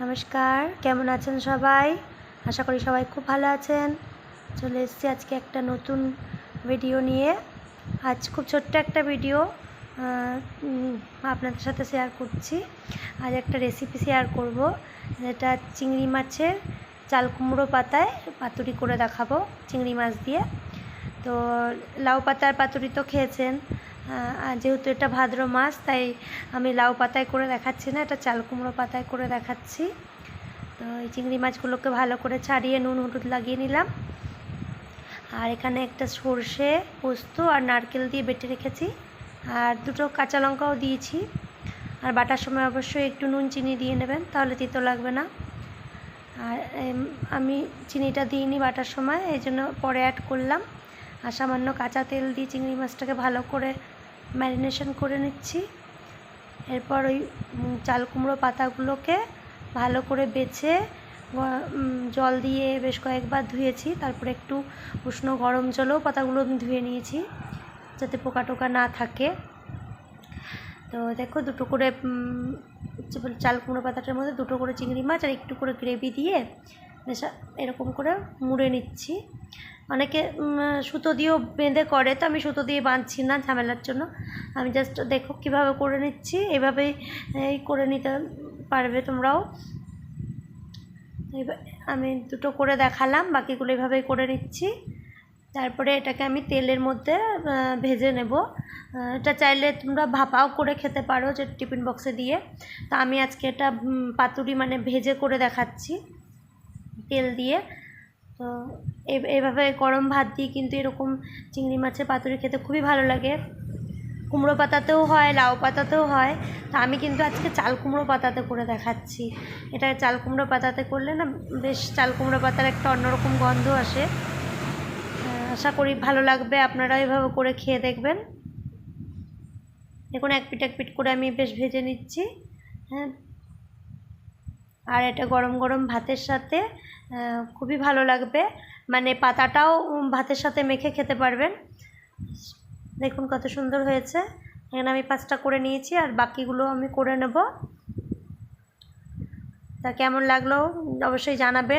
নমস্কার, কেমন আছেন সবাই? আশা করি সবাই খুব ভালো আছেন। চলে এসেছি আজকে একটা নতুন ভিডিও নিয়ে। আজ খুব ছোট্ট একটা ভিডিও আপনাদের সাথে শেয়ার করছি। আজ একটা রেসিপি শেয়ার করব, যেটা চিংড়ি মাছের চাল কুমড়ো পাতায় পাতুরি করে দেখাবো চিংড়ি মাছ দিয়ে। তো লাউ পাতার পাতুরি তো খেয়েছেন, যেহেতু এটা ভাদ্র মাস তাই আমি লাউ পাতায় করে দেখাচ্ছি না, এটা চাল কুমড়ো পাতায় করে দেখাচ্ছি। তো এই চিংড়ি মাছগুলোকে ভালো করে ছাড়িয়ে নুন হলুদ লাগিয়ে নিলাম। আর এখানে একটা সর্ষে, পোস্ত আর নারকেল দিয়ে বেটে রেখেছি, আর দুটো কাঁচা লঙ্কাও দিয়েছি। আর বাটার সময় অবশ্যই একটু নুন চিনি দিয়ে নেবেন, তাহলে তিতো লাগবে না। আর আমি চিনিটা দিইনি বাটার সময়, এই জন্য পরে অ্যাড করলাম। আর সামান্য কাঁচা তেল দিয়ে চিংড়ি মাছটাকে ভালো করে ম্যারিনেশন করে নিচ্ছি। এরপর ওই চাল কুমড়ো পাতাগুলোকে ভালো করে বেছে জল দিয়ে বেশ কয়েকবার ধুয়েছি, তারপরে একটু উষ্ণ গরম জলেও পাতাগুলো আমি ধুয়ে নিয়েছি, যাতে পোকা টোকা না থাকে। তো দেখো, দুটো করে চাল কুমড়ো পাতাটার মধ্যে দুটো করে চিংড়ি মাছ আর একটু করে গ্রেভি দিয়ে বেশ এরকম করে মুড়ে নিচ্ছি। অনেকে সুতো দিয়েও বেঁধে করে, তো আমি সুতো দিয়ে বাঁধছি না ঝামেলার জন্য। আমি জাস্ট দেখো কীভাবে করে নিচ্ছি, এভাবেই করে নিতে পারবে তোমরাও। আমি দুটো করে দেখালাম, বাকিগুলো এভাবেই করে নিচ্ছি। তারপরে এটাকে আমি তেলের মধ্যে ভেজে নেব। এটা চাইলে তোমরা ভাপাও করে খেতে পারো, যে টিফিন বক্সে দিয়ে। তা আমি আজকে এটা পাতুরি মানে ভেজে করে দেখাচ্ছি তেল দিয়ে। তো এভাবে গরম ভাত দিয়ে কিন্তু এরকম চিংড়ি মাছের পাতুরি খেতে খুবই ভালো লাগে। কুমড়ো পাতাতেও হয়, লাউ পাতাতেও হয়। তা আমি কিন্তু আজকে চাল কুমড়ো পাতাতে করে দেখাচ্ছি। এটা চাল কুমড়ো পাতাতে করলে না বেশ চাল কুমড়ো পাতার একটা অন্যরকম গন্ধ আসে। আশা করি ভালো লাগবে, আপনারা এভাবে করে খেয়ে দেখবেন। দেখুন, এক পিঠ করে আমি বেশ ভেজে নিচ্ছি। হ্যাঁ, আর এটা গরম গরম ভাতের সাথে খুবই ভালো লাগবে, মানে পাতাটাও ভাতের সাথে মেখে খেতে পারবেন। দেখুন কত সুন্দর হয়েছে। এখানে আমি 5টা করে নিয়েছি, আর বাকিগুলো আমি করে নেব। তা কেমন লাগলো অবশ্যই জানাবেন।